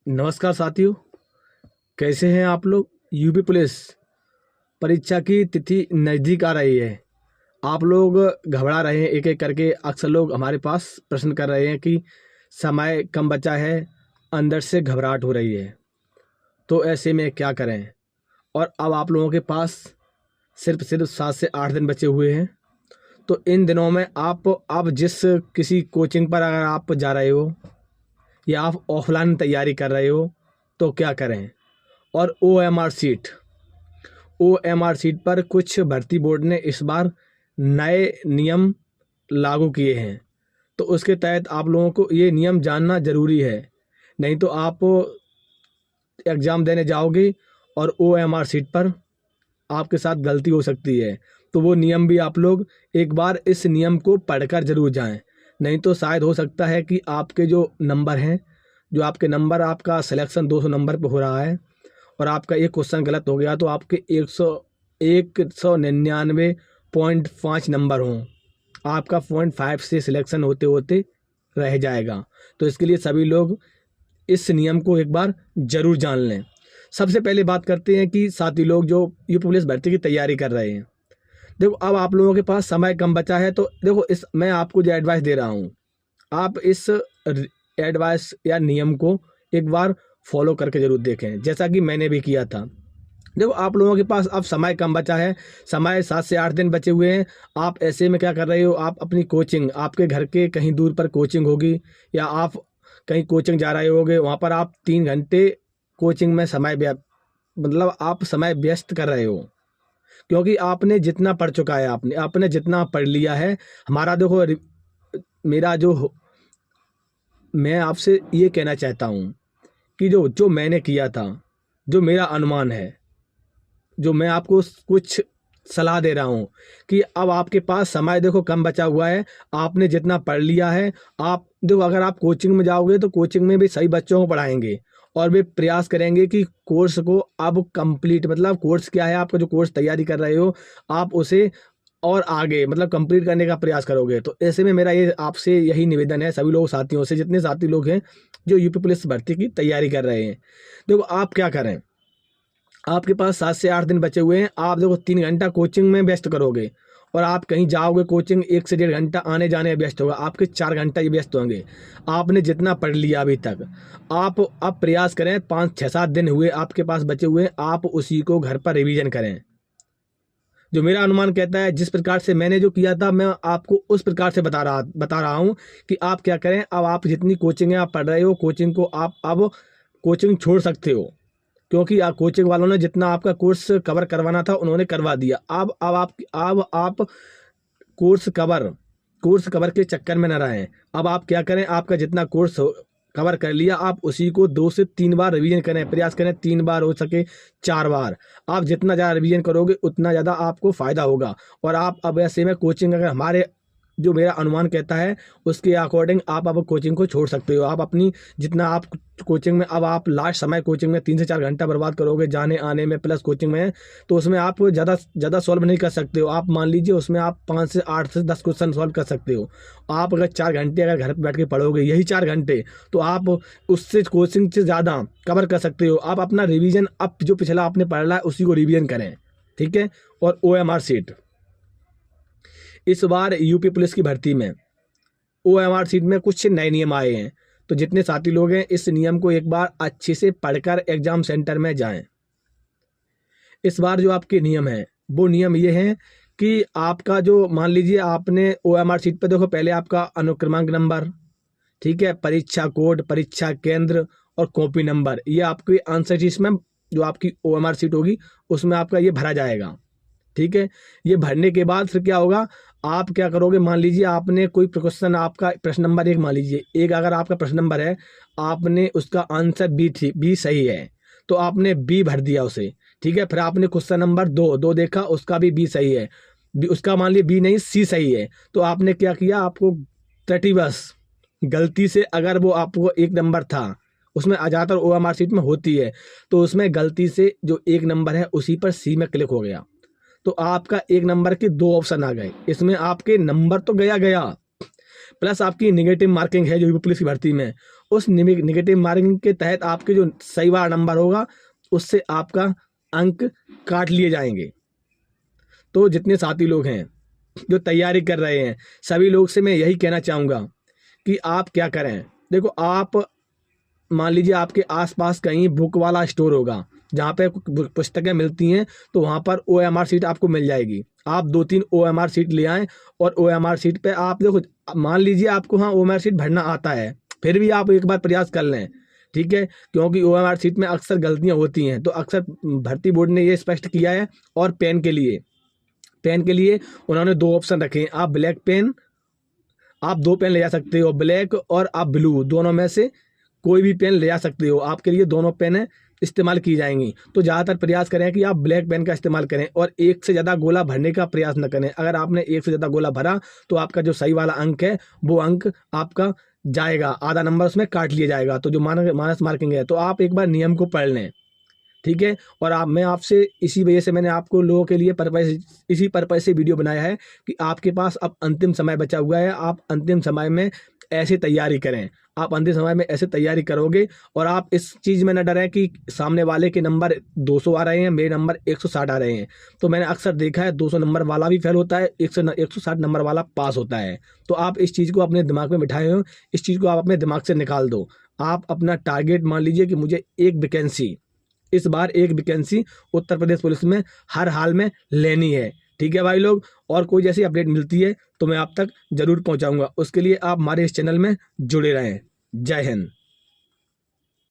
नमस्कार साथियों, कैसे हैं आप लोग। यूपी पुलिस परीक्षा की तिथि नज़दीक आ रही है। आप लोग घबरा रहे हैं एक एक करके। अक्सर लोग हमारे पास प्रश्न कर रहे हैं कि समय कम बचा है, अंदर से घबराहट हो रही है, तो ऐसे में क्या करें। और अब आप लोगों के पास सिर्फ 7 से 8 दिन बचे हुए हैं। तो इन दिनों में आप अब जिस किसी कोचिंग पर अगर आप जा रहे हो या आप ऑफलाइन तैयारी कर रहे हो तो क्या करें। और ओ एम आर सीट पर कुछ भर्ती बोर्ड ने इस बार नए नियम लागू किए हैं, तो उसके तहत आप लोगों को ये नियम जानना ज़रूरी है। नहीं तो आप एग्ज़ाम देने जाओगे और ओ एम आर सीट पर आपके साथ गलती हो सकती है। तो वो नियम भी आप लोग एक बार इस नियम को पढ़कर ज़रूर जाएं। नहीं तो शायद हो सकता है कि आपके जो नंबर हैं, जो आपके नंबर, आपका सिलेक्शन 200 नंबर पर हो रहा है और आपका एक क्वेश्चन गलत हो गया तो आपके 199.5 नंबर हों, आपका 0.5 से सिलेक्शन होते होते रह जाएगा। तो इसके लिए सभी लोग इस नियम को एक बार ज़रूर जान लें। सबसे पहले बात करते हैं कि साथी लोग जो यूपी पुलिस भर्ती की तैयारी कर रहे हैं। देखो, अब आप लोगों के पास समय कम बचा है, तो देखो इस मैं आपको जो एडवाइस दे रहा हूँ, आप इस एडवाइस या नियम को एक बार फॉलो करके ज़रूर देखें, जैसा कि मैंने भी किया था। देखो, आप लोगों के पास अब समय कम बचा है, समय 7 से 8 दिन बचे हुए हैं। आप ऐसे में क्या कर रहे हो, आप अपनी कोचिंग, आपके घर के कहीं दूर पर कोचिंग होगी या आप कहीं कोचिंग जा रहे होगे, वहाँ पर आप 3 घंटे कोचिंग में मतलब आप समय व्यस्त कर रहे हो, क्योंकि आपने जितना पढ़ चुका है, आपने जितना पढ़ लिया है। हमारा देखो, मेरा जो मैं आपसे ये कहना चाहता हूँ कि जो जो मैंने किया था, जो मेरा अनुमान है, जो मैं आपको कुछ सलाह दे रहा हूँ कि अब आपके पास समय देखो कम बचा हुआ है। आपने जितना पढ़ लिया है, आप देखो, अगर आप कोचिंग में जाओगे तो कोचिंग में भी सही बच्चों को पढ़ाएंगे और वे प्रयास करेंगे कि कोर्स को अब कंप्लीट, मतलब कोर्स क्या है, आपका जो कोर्स तैयारी कर रहे हो आप उसे और आगे मतलब कंप्लीट करने का प्रयास करोगे। तो ऐसे में मेरा ये आपसे यही निवेदन है, सभी लोग साथियों से, जितने साथी लोग हैं जो यूपी पुलिस भर्ती की तैयारी कर रहे हैं। देखो, आप क्या करें, आपके पास 7 से 8 दिन बचे हुए हैं। आप देखो 3 घंटा कोचिंग में व्यस्त करोगे और आप कहीं जाओगे कोचिंग, 1 से 1.5 घंटा आने जाने में व्यस्त होगा, आपके 4 घंटा ये व्यस्त होंगे। आपने जितना पढ़ लिया अभी तक, आप अब प्रयास करें, 5 6 7 दिन हुए आपके पास बचे हुए, आप उसी को घर पर रिवीजन करें। जो मेरा अनुमान कहता है, जिस प्रकार से मैंने जो किया था, मैं आपको उस प्रकार से बता रहा हूँ कि आप क्या करें। अब आप जितनी कोचिंग है आप पढ़ रहे हो, कोचिंग को आप अब कोचिंग छोड़ सकते हो, क्योंकि कोचिंग वालों ने जितना आपका कोर्स कवर करवाना था उन्होंने करवा दिया। अब आप कोर्स कवर के चक्कर में न रहें। अब आप क्या करें, आपका जितना कोर्स कवर कर लिया, आप उसी को 2 से 3 बार रिवीजन करें, प्रयास करें 3 बार, हो सके 4 बार। आप जितना ज़्यादा रिवीजन करोगे उतना ज़्यादा आपको फ़ायदा होगा। और आप अब ऐसे में कोचिंग, अगर हमारे जो मेरा अनुमान कहता है उसके अकॉर्डिंग आप अब कोचिंग को छोड़ सकते हो। आप अपनी जितना आप कोचिंग में, अब आप लास्ट समय कोचिंग में 3 से 4 घंटा बर्बाद करोगे जाने आने में प्लस कोचिंग में, तो उसमें आप ज़्यादा सॉल्व नहीं कर सकते हो। आप मान लीजिए उसमें आप 5 से 8 से 10 क्वेश्चन सॉल्व कर सकते हो। आप अगर 4 घंटे अगर घर पर बैठ के पढ़ोगे, यही 4 घंटे, तो आप उससे कोचिंग से ज़्यादा कवर कर सकते हो। आप अपना रिविज़न, अब जो पिछला आपने पढ़ा है उसी को रिविज़न करें, ठीक है। और OMR सीट, इस बार यूपी पुलिस की भर्ती में OMR सीट में कुछ नए नियम आए हैं। तो जितने साथी लोग हैं, इस नियम को एक बार अच्छे से पढ़कर एग्जाम सेंटर में जाएं। इस बार जो आपके नियम हैं वो नियम ये हैं कि आपका जो, मान लीजिए आपने OMR सीट पर, देखो पहले आपका अनुक्रमांक नंबर, ठीक है, परीक्षा कोड, परीक्षा केंद्र और कॉपी नंबर, ये आपकी आंसर शीट में जो आपकी OMR सीट होगी उसमें आपका ये भरा जाएगा, ठीक है। ये भरने के बाद फिर क्या होगा, आप क्या करोगे, मान लीजिए आपने कोई क्वेश्चन, आपका प्रश्न नंबर 1, मान लीजिए एक अगर आपका प्रश्न नंबर है, आपने उसका आंसर बी सही है तो आपने बी भर दिया उसे, ठीक है। फिर आपने क्वेश्चन नंबर 2 देखा, उसका भी बी सही है, उसका मान लीजिए बी नहीं सी सही है, तो आपने क्या किया, आपको बस गलती से, अगर वो आपको 1 नंबर था, उसमें ज़्यादातर OMR सीट में होती है, तो उसमें गलती से जो 1 नंबर है उसी पर सी में क्लिक हो गया, तो आपका 1 नंबर के 2 ऑप्शन आ गए। इसमें आपके नंबर तो गया प्लस आपकी नेगेटिव मार्किंग है जो यूपी पुलिस की भर्ती में, उस निगेटिव मार्किंग के तहत आपके जो सही वाला नंबर होगा उससे आपका अंक काट लिए जाएंगे। तो जितने साथी लोग हैं जो तैयारी कर रहे हैं, सभी लोग से मैं यही कहना चाहूँगा कि आप क्या करें। देखो, आप मान लीजिए आपके आसपास कहीं बुक वाला स्टोर होगा जहाँ पे पुस्तकें मिलती हैं, तो वहाँ पर OMR सीट आपको मिल जाएगी। आप 2-3 OMR सीट ले आएँ और OMR सीट पे आप देखो, मान लीजिए आपको हाँ OMR सीट भरना आता है, फिर भी आप एक बार प्रयास कर लें, ठीक है, क्योंकि OMR सीट में अक्सर गलतियाँ होती हैं। तो अक्सर भर्ती बोर्ड ने ये स्पष्ट किया है। और पेन के लिए उन्होंने 2 ऑप्शन रखे हैं। आप ब्लैक पेन, आप 2 पेन ले जा सकते हो, ब्लैक और आप ब्लू, दोनों में से कोई भी पेन ले जा सकते हो। आपके लिए दोनों पेन इस्तेमाल की जाएंगी। तो ज़्यादातर प्रयास करें कि आप ब्लैक पेन का इस्तेमाल करें और एक से ज़्यादा गोला भरने का प्रयास न करें। अगर आपने एक से ज़्यादा गोला भरा तो आपका जो सही वाला अंक है वो अंक आपका जाएगा, आधा नंबर उसमें काट लिया जाएगा। तो जो माइनस मार्किंग है, तो आप एक बार नियम को पढ़ लें, ठीक है। और मैं आपसे इसी वजह से मैंने आपको लोगों के लिए इसी पर्पज से वीडियो बनाया है कि आपके पास अब अंतिम समय बचा हुआ है। आप अंतिम समय में ऐसे तैयारी करें। आप अंतिम समय में ऐसे तैयारी करोगे और आप इस चीज़ में न डरें कि सामने वाले के नंबर 200 आ रहे हैं, मेरे नंबर 160 आ रहे हैं। तो मैंने अक्सर देखा है 200 नंबर वाला भी फेल होता है, 160 नंबर वाला पास होता है। तो आप इस चीज़ को अपने दिमाग में बिठाए हो, इस चीज़ को आप अपने दिमाग से निकाल दो। आप अपना टारगेट मान लीजिए कि मुझे इस बार एक वैकेंसी उत्तर प्रदेश पुलिस में हर हाल में लेनी है, ठीक है भाई लोग। और कोई जैसी अपडेट मिलती है तो मैं आप तक जरूर पहुंचाऊंगा। उसके लिए आप हमारे इस चैनल में जुड़े रहें। जय हिंद।